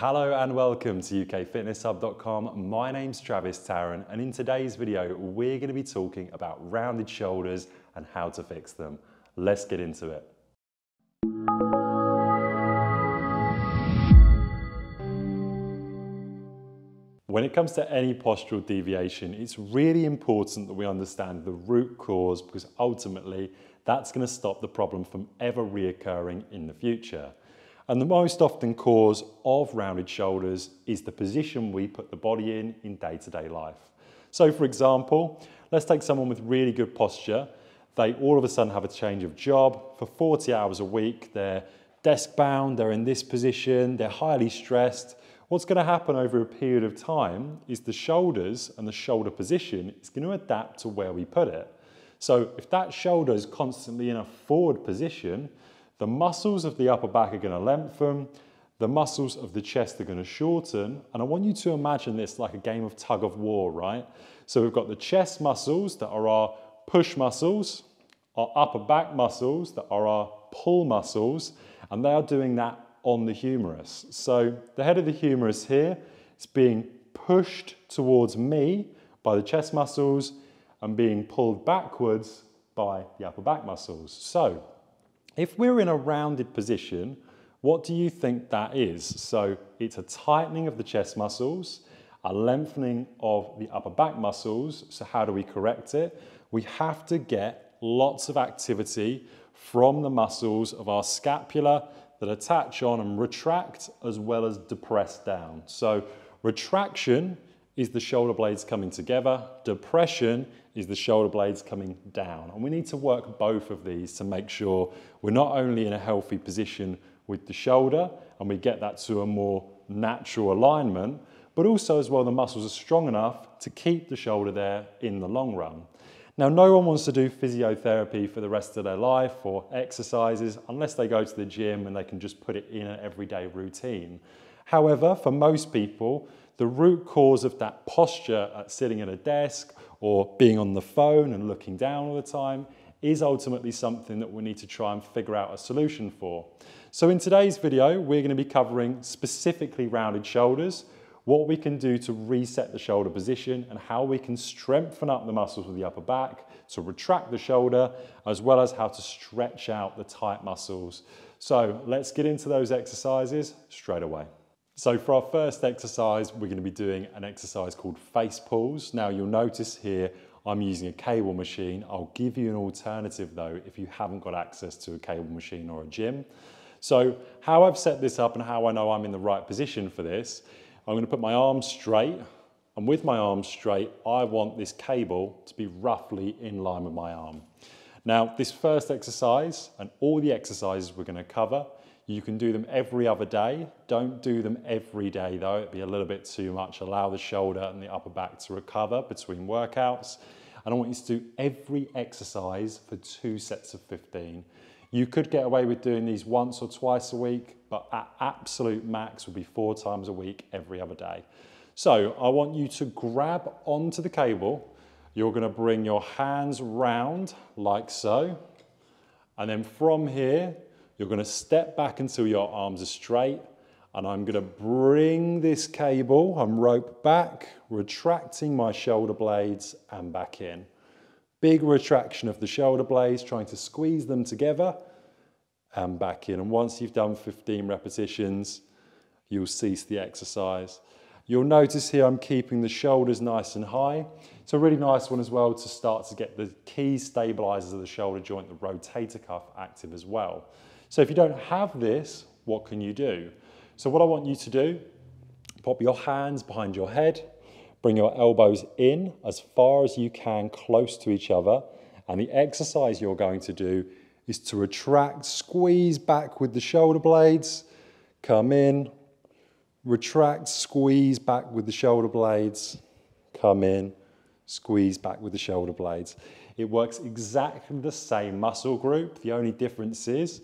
Hello and welcome to UKFitnessHub.com. My name's Travistarrant, and in today's video we're going to be talking about rounded shoulders and how to fix them. Let's get into it. When it comes to any postural deviation, it's really important that we understand the root cause, because ultimately that's going to stop the problem from ever reoccurring in the future. And the most often cause of rounded shoulders is the position we put the body in day-to-day life. So for example, let's take someone with really good posture. They all of a sudden have a change of job for 40 hours a week. They're desk bound, they're in this position, they're highly stressed. What's going to happen over a period of time is the shoulders and the shoulder position is going to adapt to where we put it. So if that shoulder is constantly in a forward position, the muscles of the upper back are going to lengthen, the muscles of the chest are going to shorten, and I want you to imagine this like a game of tug of war, right? So we've got the chest muscles that are our push muscles, our upper back muscles that are our pull muscles, and they are doing that on the humerus. So the head of the humerus here is being pushed towards me by the chest muscles and being pulled backwards by the upper back muscles. So if we're in a rounded position, what do you think that is? So it's a tightening of the chest muscles, a lengthening of the upper back muscles. So how do we correct it? We have to get lots of activity from the muscles of our scapula that attach on and retract, as well as depress down. So retraction is the shoulder blades coming together. Depression is the shoulder blades coming down. And we need to work both of these to make sure we're not only in a healthy position with the shoulder and we get that to a more natural alignment, but also as well the muscles are strong enough to keep the shoulder there in the long run. Now, no one wants to do physiotherapy for the rest of their life or exercises unless they go to the gym and they can just put it in an everyday routine. However, for most people, the root cause of that posture at sitting at a desk or being on the phone and looking down all the time is ultimately something that we need to try and figure out a solution for. So in today's video, we're going to be covering specifically rounded shoulders, what we can do to reset the shoulder position, and how we can strengthen up the muscles of the upper back to retract the shoulder, as well as how to stretch out the tight muscles. So let's get into those exercises straight away. So for our first exercise, we're going to be doing an exercise called face pulls. Now you'll notice here, I'm using a cable machine. I'll give you an alternative though, if you haven't got access to a cable machine or a gym. So how I've set this up and how I know I'm in the right position for this, I'm going to put my arms straight, and with my arms straight, I want this cable to be roughly in line with my arm. Now, this first exercise and all the exercises we're going to cover, you can do them every other day. Don't do them every day though, it'd be a little bit too much. Allow the shoulder and the upper back to recover between workouts. And I want you to do every exercise for 2 sets of 15. You could get away with doing these once or twice a week, but at absolute max would be 4 times a week, every other day. So I want you to grab onto the cable. You're going to bring your hands round like so. And then from here, you're going to step back until your arms are straight. And I'm going to bring this cable and rope back, retracting my shoulder blades and back in. Big retraction of the shoulder blades, trying to squeeze them together and back in. And once you've done 15 repetitions, you'll cease the exercise. You'll notice here I'm keeping the shoulders nice and high. It's a really nice one as well to start to get the key stabilizers of the shoulder joint, the rotator cuff, active as well. So if you don't have this, what can you do? So what I want you to do, pop your hands behind your head, bring your elbows in as far as you can, close to each other. And the exercise you're going to do is to retract, squeeze back with the shoulder blades, come in, retract, squeeze back with the shoulder blades, come in, squeeze back with the shoulder blades. It works exactly the same muscle group. The only difference is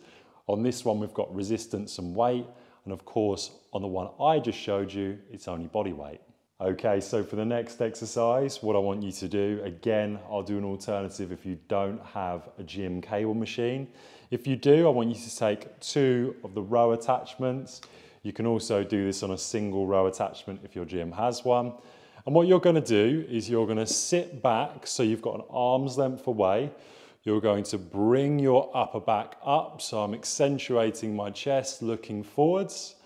on this one, we've got resistance and weight. And of course, on the one I just showed you, it's only body weight. Okay, so for the next exercise, what I want you to do, again, I'll do an alternative if you don't have a gym cable machine. If you do, I want you to take 2 of the row attachments. You can also do this on a single row attachment if your gym has one. And what you're going to do is you're going to sit back so you've got an arm's length away. You're going to bring your upper back up, so I'm accentuating my chest, looking forwards.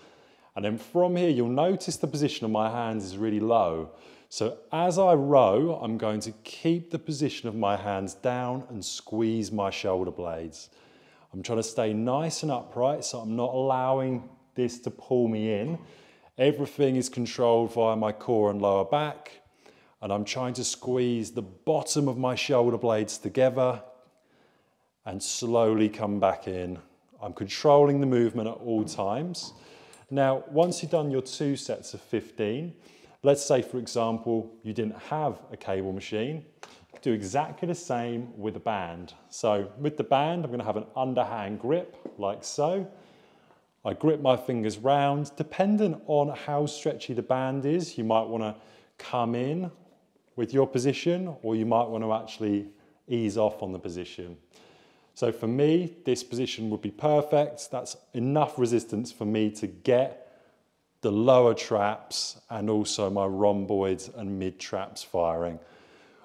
And then from here, you'll notice the position of my hands is really low. So as I row, I'm going to keep the position of my hands down and squeeze my shoulder blades. I'm trying to stay nice and upright, so I'm not allowing this to pull me in. Everything is controlled via my core and lower back. And I'm trying to squeeze the bottom of my shoulder blades together and slowly come back in. I'm controlling the movement at all times. Now, once you've done your 2 sets of 15, let's say, for example, you didn't have a cable machine, do exactly the same with a band. So with the band, I'm going to have an underhand grip like so. I grip my fingers round. Depending on how stretchy the band is, you might want to come in with your position, or you might want to actually ease off on the position. So for me, this position would be perfect. That's enough resistance for me to get the lower traps and also my rhomboids and mid traps firing.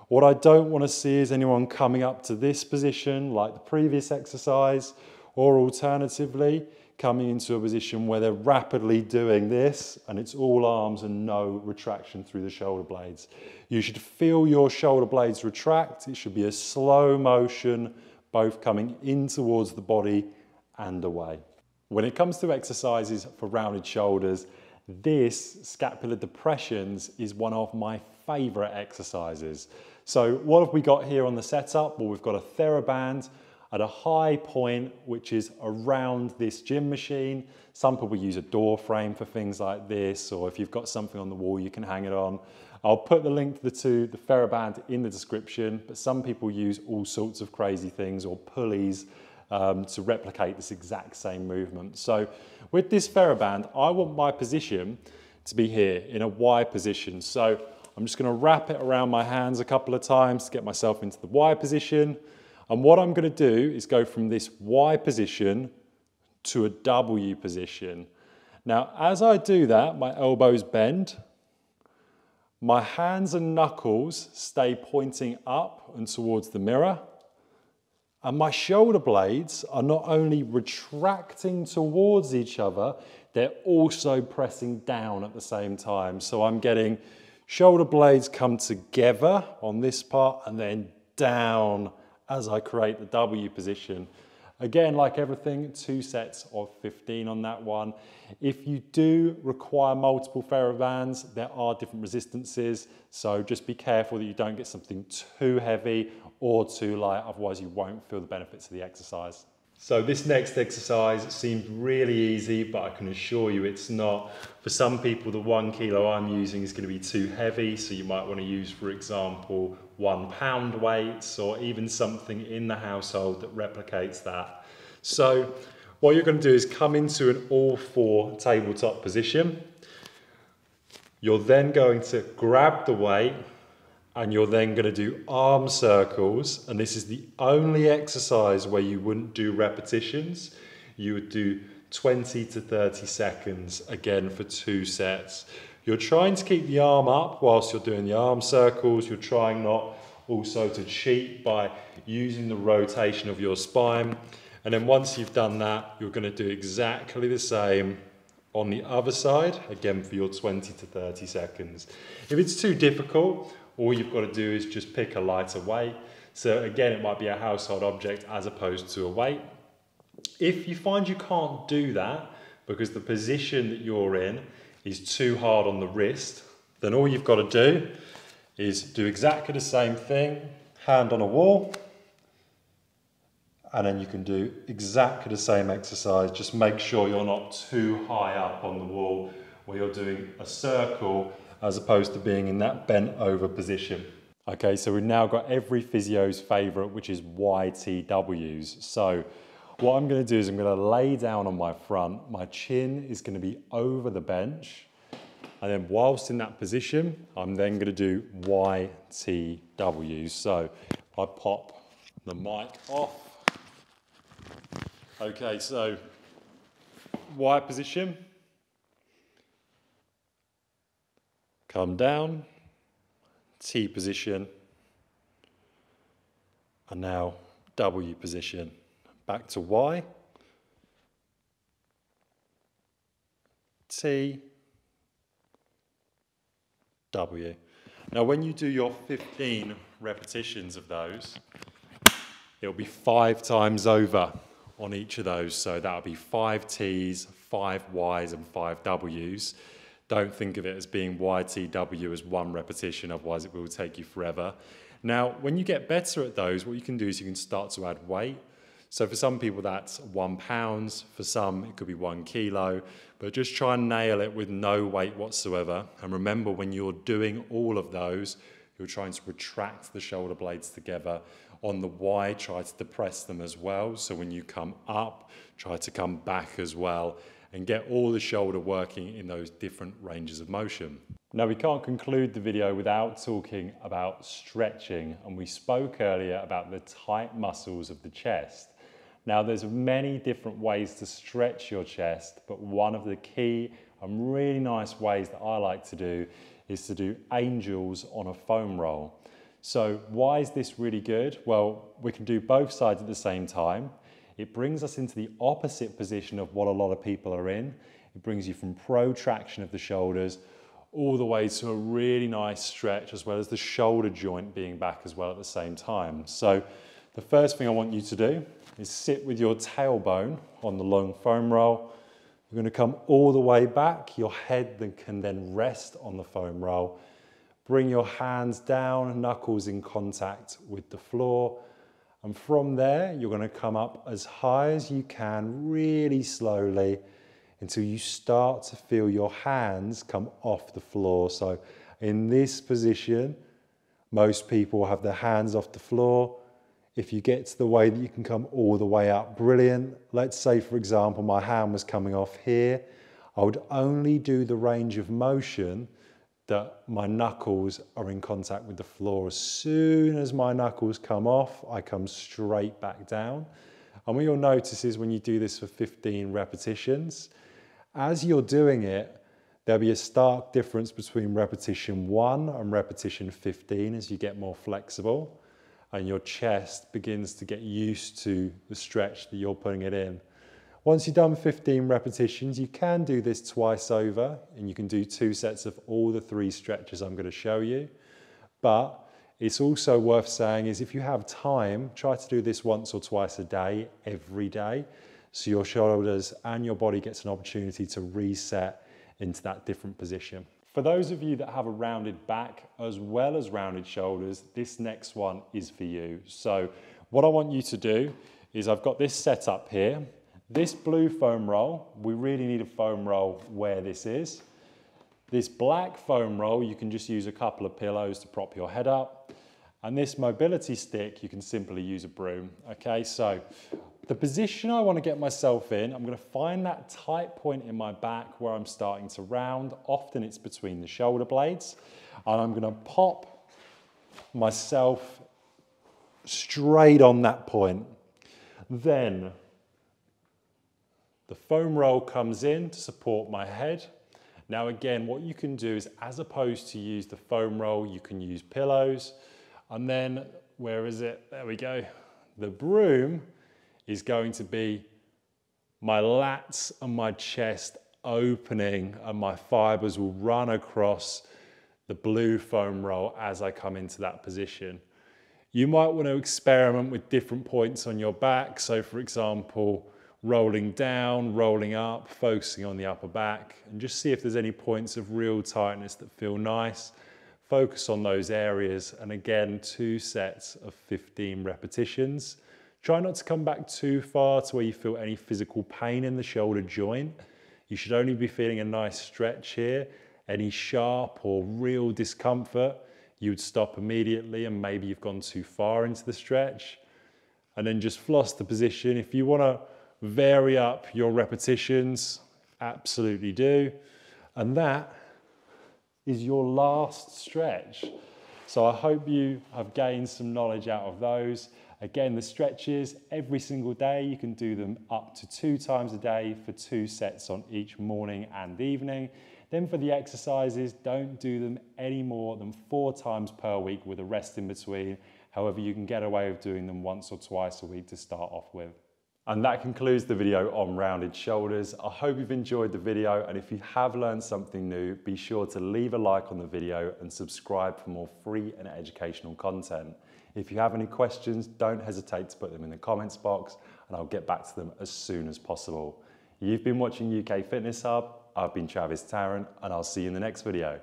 What I don't want to see is anyone coming up to this position like the previous exercise, or alternatively coming into a position where they're rapidly doing this and it's all arms and no retraction through the shoulder blades. You should feel your shoulder blades retract. It should be a slow motion, both coming in towards the body and away. When it comes to exercises for rounded shoulders, this scapular depressions is one of my favorite exercises. So what have we got here on the setup? Well, we've got a TheraBand at a high point, which is around this gym machine. Some people use a door frame for things like this, or if you've got something on the wall, you can hang it on. I'll put the link to the TheraBand in the description, but some people use all sorts of crazy things or pulleys to replicate this exact same movement. So with this TheraBand, I want my position to be here in a Y position. So I'm just going to wrap it around my hands a couple of times to get myself into the Y position. And what I'm going to do is go from this Y position to a W position. Now, as I do that, my elbows bend. My hands and knuckles stay pointing up and towards the mirror. And my shoulder blades are not only retracting towards each other, they're also pressing down at the same time. So I'm getting shoulder blades come together on this part and then down as I create the W position. Again, like everything, 2 sets of 15 on that one. If you do require multiple TheraBands, there are different resistances, so just be careful that you don't get something too heavy or too light, otherwise you won't feel the benefits of the exercise. So this next exercise seemed really easy, but I can assure you it's not. For some people, the 1 kilo I'm using is going to be too heavy, so you might want to use, for example, 1 pound weights, or even something in the household that replicates that. So what you're going to do is come into an all-4 tabletop position. You're then going to grab the weight, and you're then going to do arm circles, and this is the only exercise where you wouldn't do repetitions. You would do 20 to 30 seconds, again for 2 sets. You're trying to keep the arm up whilst you're doing the arm circles. You're trying not also to cheat by using the rotation of your spine. And then once you've done that, you're going to do exactly the same on the other side, again for your 20 to 30 seconds. If it's too difficult, all you've got to do is just pick a lighter weight. So again, it might be a household object as opposed to a weight. If you find you can't do that because the position that you're in is too hard on the wrist, then all you've got to do is do exactly the same thing, hand on a wall, and then you can do exactly the same exercise. Just make sure you're not too high up on the wall where you're doing a circle as opposed to being in that bent over position. Okay, so we've now got every physio's favorite, which is YTWs. So what I'm going to do is I'm going to lay down on my front. My chin is going to be over the bench. And then whilst in that position, I'm then going to do YTWs. So I pop the mic off. Okay, so Y position. come down, T position, and now W position. Back to Y, T, W. Now when you do your 15 repetitions of those, it'll be 5 times over on each of those. So that'll be 5 T's, 5 Y's and 5 W's. Don't think of it as being YTW as one repetition, otherwise it will take you forever. Now, when you get better at those, what you can do is you can start to add weight. So for some people that's 1 pound, for some it could be 1 kilo, but just try and nail it with no weight whatsoever. And remember, when you're doing all of those, you're trying to retract the shoulder blades together. On the Y, try to depress them as well. So when you come up, try to come back as well and get all the shoulder working in those different ranges of motion. Now we can't conclude the video without talking about stretching, and we spoke earlier about the tight muscles of the chest. Now there's many different ways to stretch your chest, but one of the key and really nice ways that I like to do is to do angels on a foam roll. So why is this really good? Well, we can do both sides at the same time. It brings us into the opposite position of what a lot of people are in. It brings you from protraction of the shoulders all the way to a really nice stretch, as well as the shoulder joint being back as well at the same time. So the first thing I want you to do is sit with your tailbone on the long foam roll. You're going to come all the way back. Your head then can then rest on the foam roll. Bring your hands down, knuckles in contact with the floor. And from there, you're going to come up as high as you can, really slowly, until you start to feel your hands come off the floor. So in this position, most people have their hands off the floor. If you get to the way that you can come all the way up, brilliant. Let's say, for example, my hand was coming off here. I would only do the range of motion that my knuckles are in contact with the floor. As soon as my knuckles come off, I come straight back down. And what you'll notice is when you do this for 15 repetitions, as you're doing it, there'll be a stark difference between repetition 1 and repetition 15 as you get more flexible and your chest begins to get used to the stretch that you're putting it in. Once you've done 15 repetitions, you can do this twice over, and you can do 2 sets of all the 3 stretches I'm going to show you. But it's also worth saying is if you have time, try to do this once or twice a day, every day, so your shoulders and your body gets an opportunity to reset into that different position. For those of you that have a rounded back as well as rounded shoulders, this next one is for you. So what I want you to do is I've got this set up here. This blue foam roll, we really need a foam roll where this is. This black foam roll, you can just use a couple of pillows to prop your head up. And this mobility stick, you can simply use a broom. Okay, so the position I want to get myself in, I'm going to find that tight point in my back where I'm starting to round. Often it's between the shoulder blades. And I'm going to pop myself straight on that point. Then the foam roll comes in to support my head. Now again, what you can do is, as opposed to use the foam roll, you can use pillows. And then, where is it? There we go. The broom is going to be my lats and my chest opening, and my fibers will run across the blue foam roll as I come into that position. You might want to experiment with different points on your back. So for example, rolling down, rolling up, focusing on the upper back, and just see if there's any points of real tightness that feel nice. Focus on those areas, and again, 2 sets of 15 repetitions. Try not to come back too far to where you feel any physical pain in the shoulder joint. You should only be feeling a nice stretch here. Any sharp or real discomfort, you would stop immediately, and maybe you've gone too far into the stretch. And then just floss the position. If you want to vary up your repetitions, absolutely do. And that is your last stretch. So I hope you have gained some knowledge out of those. Again, the stretches, every single day, you can do them up to 2 times a day for 2 sets on each morning and evening. Then for the exercises, don't do them any more than 4 times per week with a rest in between. However, you can get away with doing them once or twice a week to start off with. And that concludes the video on rounded shoulders. I hope you've enjoyed the video, and if you have learned something new, be sure to leave a like on the video and subscribe for more free and educational content. If you have any questions, don't hesitate to put them in the comments box and I'll get back to them as soon as possible. You've been watching UK Fitness Hub. I've been Travistarrant, and I'll see you in the next video.